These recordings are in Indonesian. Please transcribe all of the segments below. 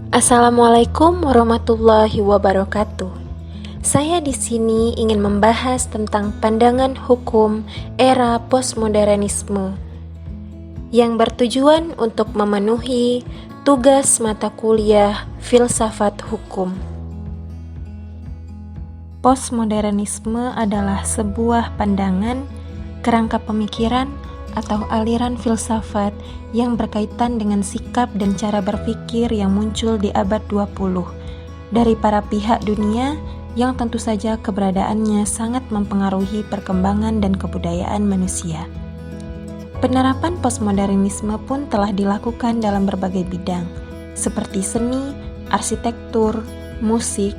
Assalamualaikum warahmatullahi wabarakatuh. Saya di sini ingin membahas tentang pandangan hukum era postmodernisme yang bertujuan untuk memenuhi tugas mata kuliah filsafat hukum. Postmodernisme adalah sebuah pandangan, kerangka pemikiran, atau aliran filsafat yang berkaitan dengan sikap dan cara berpikir yang muncul di abad 20 dari para pihak dunia yang tentu saja keberadaannya sangat mempengaruhi perkembangan dan kebudayaan manusia. Penerapan postmodernisme pun telah dilakukan dalam berbagai bidang, seperti seni, arsitektur, musik,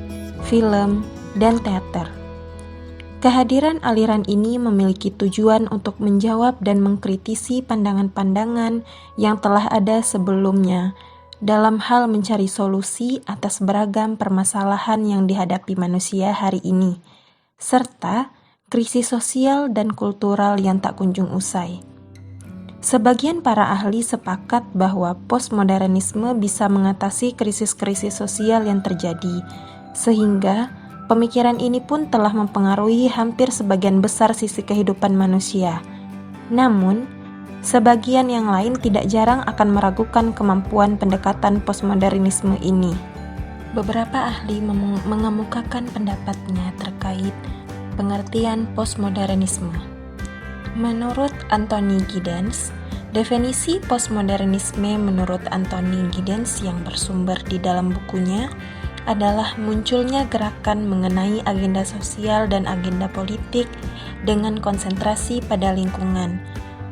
film, dan teater. Kehadiran aliran ini memiliki tujuan untuk menjawab dan mengkritisi pandangan-pandangan yang telah ada sebelumnya dalam hal mencari solusi atas beragam permasalahan yang dihadapi manusia hari ini, serta krisis sosial dan kultural yang tak kunjung usai. Sebagian para ahli sepakat bahwa postmodernisme bisa mengatasi krisis-krisis sosial yang terjadi, sehingga pemikiran ini pun telah mempengaruhi hampir sebagian besar sisi kehidupan manusia. Namun, sebagian yang lain tidak jarang akan meragukan kemampuan pendekatan postmodernisme ini. Beberapa ahli mengemukakan pendapatnya terkait pengertian postmodernisme. Menurut Anthony Giddens, definisi postmodernisme menurut Anthony Giddens yang bersumber di dalam bukunya adalah munculnya gerakan mengenai agenda sosial dan agenda politik dengan konsentrasi pada lingkungan,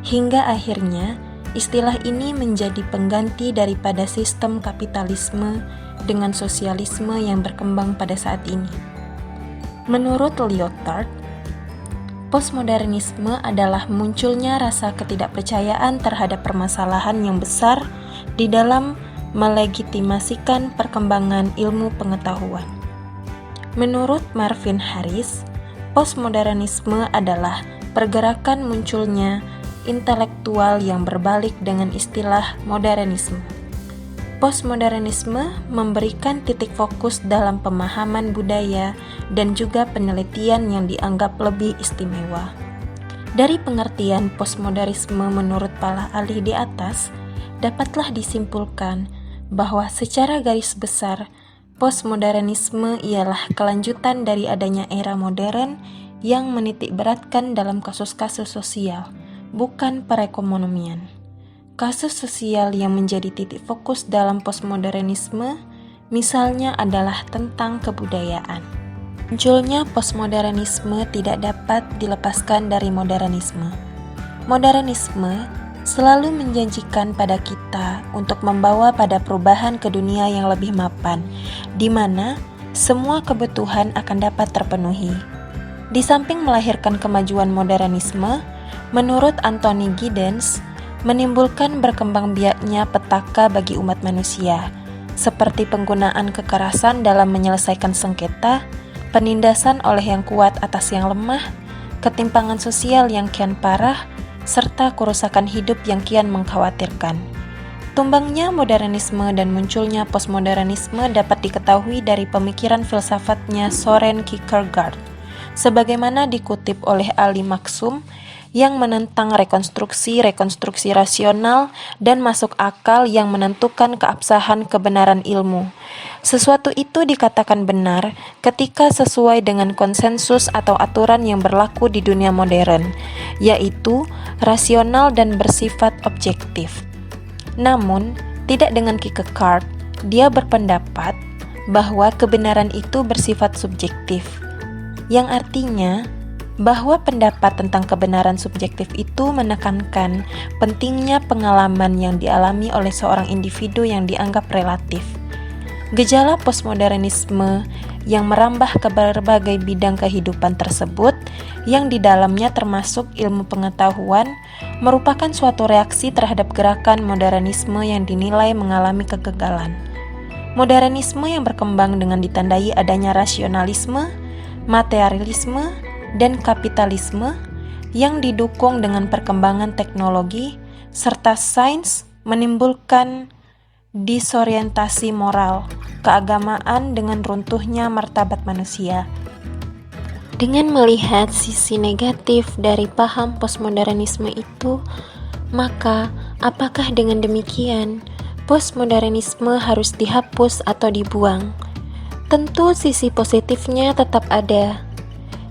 hingga akhirnya istilah ini menjadi pengganti daripada sistem kapitalisme dengan sosialisme yang berkembang pada saat ini. Menurut Lyotard, postmodernisme adalah munculnya rasa ketidakpercayaan terhadap permasalahan yang besar di dalam melegitimasikan perkembangan ilmu pengetahuan. Menurut Marvin Harris, postmodernisme adalah pergerakan munculnya intelektual yang berbalik dengan istilah modernisme. Postmodernisme memberikan titik fokus dalam pemahaman budaya dan juga penelitian yang dianggap lebih istimewa. Dari pengertian postmodernisme menurut para ahli di atas, dapatlah disimpulkan bahwa secara garis besar, postmodernisme ialah kelanjutan dari adanya era modern yang menitik beratkan dalam kasus-kasus sosial, bukan perekonomian. Kasus sosial yang menjadi titik fokus dalam postmodernisme, misalnya adalah tentang kebudayaan. Munculnya postmodernisme tidak dapat dilepaskan dari modernisme. Modernisme selalu menjanjikan pada kita untuk membawa pada perubahan ke dunia yang lebih mapan, di mana semua kebutuhan akan dapat terpenuhi. Di samping melahirkan kemajuan modernisme, menurut Anthony Giddens, menimbulkan berkembang biaknya petaka bagi umat manusia, seperti penggunaan kekerasan dalam menyelesaikan sengketa, penindasan oleh yang kuat atas yang lemah, ketimpangan sosial yang kian parah, serta kerusakan hidup yang kian mengkhawatirkan. Tumbangnya modernisme dan munculnya postmodernisme dapat diketahui dari pemikiran filsafatnya Soren Kierkegaard, sebagaimana dikutip oleh Ali Maksum yang menentang rekonstruksi rasional dan masuk akal yang menentukan keabsahan kebenaran ilmu. Sesuatu itu dikatakan benar ketika sesuai dengan konsensus atau aturan yang berlaku di dunia modern, yaitu rasional dan bersifat objektif. Namun, tidak dengan Kierkegaard, dia berpendapat bahwa kebenaran itu bersifat subjektif, yang artinya bahwa pendapat tentang kebenaran subjektif itu menekankan pentingnya pengalaman yang dialami oleh seorang individu yang dianggap relatif. Gejala postmodernisme yang merambah ke berbagai bidang kehidupan tersebut, yang di dalamnya termasuk ilmu pengetahuan, merupakan suatu reaksi terhadap gerakan modernisme yang dinilai mengalami kegagalan. Modernisme yang berkembang dengan ditandai adanya rasionalisme, materialisme, dan kapitalisme yang didukung dengan perkembangan teknologi serta sains menimbulkan disorientasi moral, keagamaan dengan runtuhnya martabat manusia. Dengan melihat sisi negatif dari paham postmodernisme itu, maka apakah dengan demikian postmodernisme harus dihapus atau dibuang? Tentu sisi positifnya tetap ada.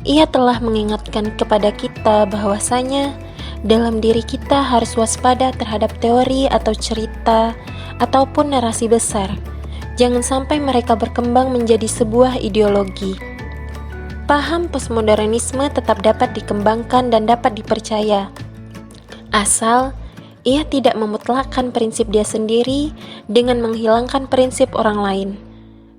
Ia telah mengingatkan kepada kita bahwasanya dalam diri kita harus waspada terhadap teori atau cerita ataupun narasi besar. Jangan sampai mereka berkembang menjadi sebuah ideologi. Paham postmodernisme tetap dapat dikembangkan dan dapat dipercaya, asal ia tidak memutlakkan prinsip dia sendiri dengan menghilangkan prinsip orang lain.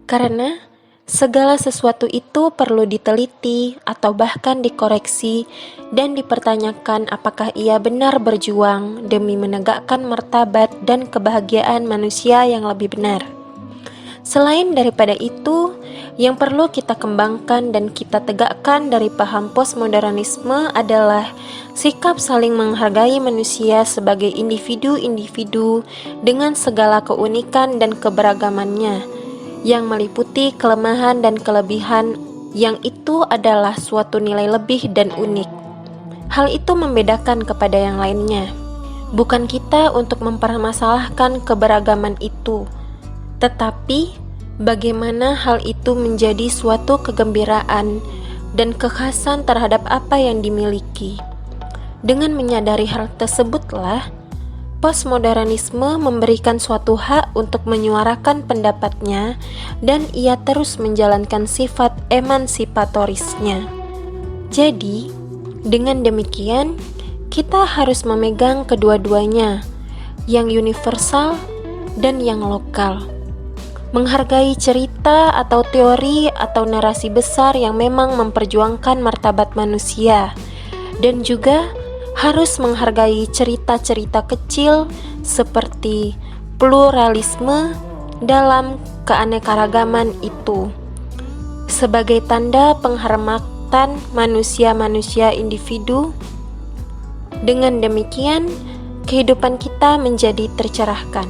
Karena segala sesuatu itu perlu diteliti atau bahkan dikoreksi dan dipertanyakan apakah ia benar berjuang demi menegakkan martabat dan kebahagiaan manusia yang lebih benar. Selain daripada itu, yang perlu kita kembangkan dan kita tegakkan dari paham postmodernisme adalah sikap saling menghargai manusia sebagai individu-individu dengan segala keunikan dan keberagamannya, yang meliputi kelemahan dan kelebihan yang itu adalah suatu nilai lebih dan unik. Hal itu membedakan kepada yang lainnya. Bukan kita untuk mempermasalahkan keberagaman itu, tetapi bagaimana hal itu menjadi suatu kegembiraan dan kekhasan terhadap apa yang dimiliki. Dengan menyadari hal tersebutlah, postmodernisme memberikan suatu hak untuk menyuarakan pendapatnya dan ia terus menjalankan sifat emansipatorisnya. Jadi, dengan demikian, kita harus memegang kedua-duanya, yang universal dan yang lokal. Menghargai cerita atau teori atau narasi besar yang memang memperjuangkan martabat manusia, dan juga harus menghargai cerita-cerita kecil seperti pluralisme dalam keanekaragaman itu sebagai tanda penghormatan manusia-manusia individu. Dengan demikian, kehidupan kita menjadi tercerahkan.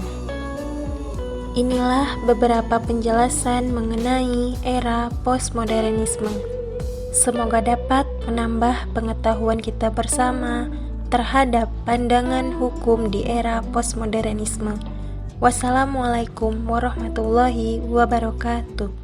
Inilah beberapa penjelasan mengenai era postmodernisme. Semoga dapat menambah pengetahuan kita bersama terhadap pandangan hukum di era postmodernisme. Wassalamualaikum warahmatullahi wabarakatuh.